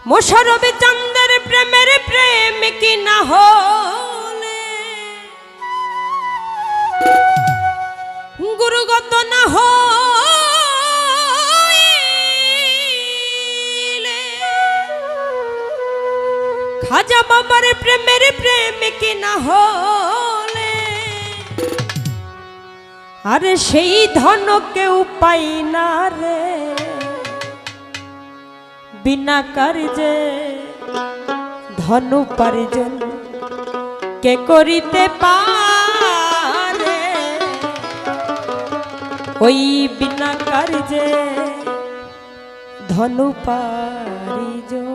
মোশাররফ চন্দ্রের প্রেমের প্রেম কি না হলে গুরুগত না হইলে খাজা বাবার প্রেমের প্রেম কি না হলে আরে সেই ধন কেউ পাই না রে বিনা কার্যে ধন উপার্জন কে করিতে পারে ওই বিনা কার্যে ধন উপার্জন।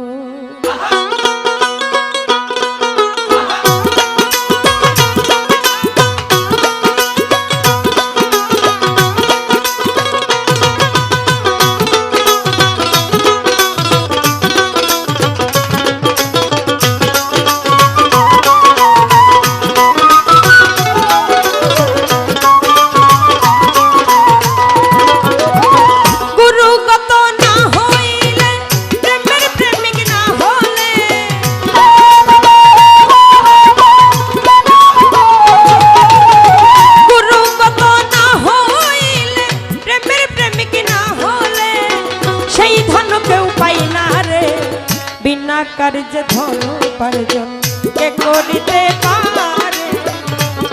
কার্য ধন উপার্জন কে করিতে পারে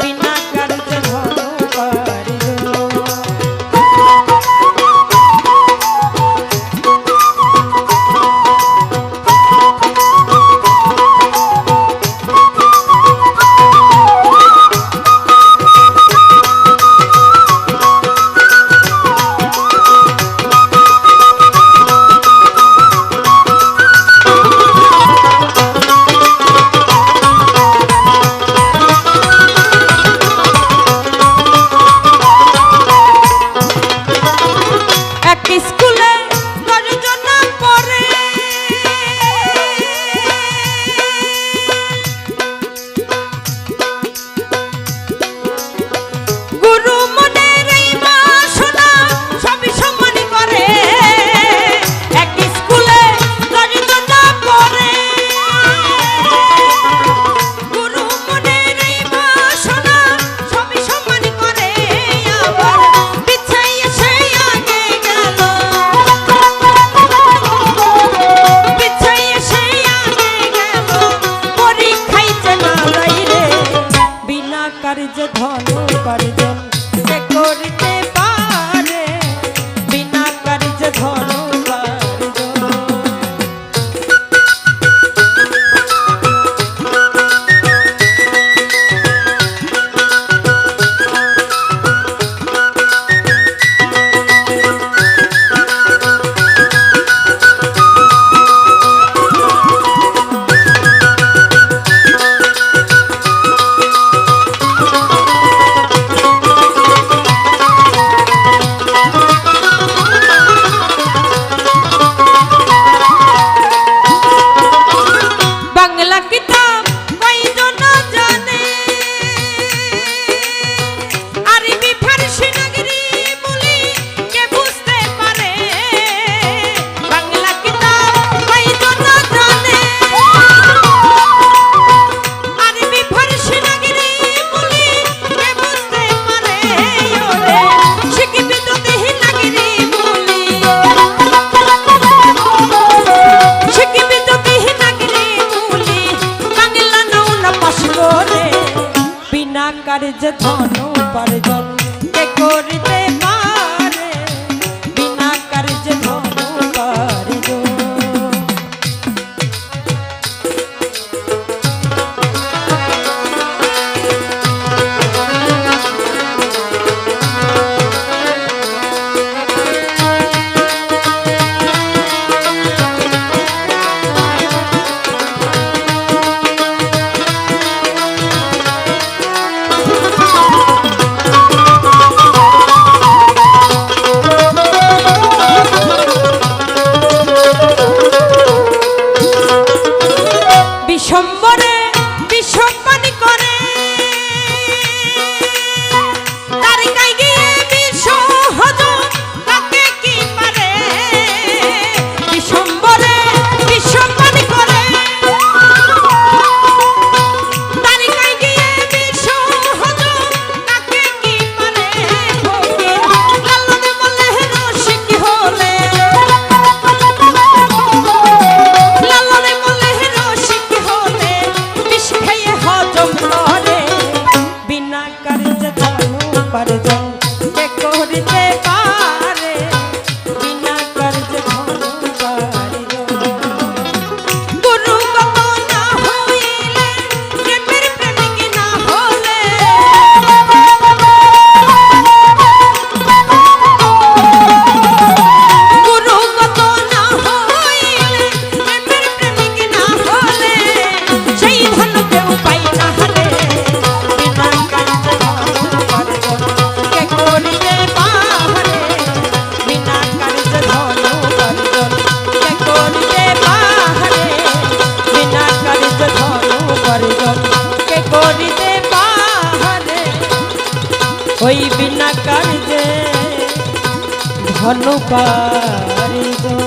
বিনা কার্য ধন উপার্জন। কার্য ধন উপার্জন কে করিতে পারে বিনা কার্য ধন উপার্জন। কার্য ধন উপার্জন কে করিতে পারে বিনা কার্য ধন উপার্জন। ওই বিনা কার্যে ধন কার্য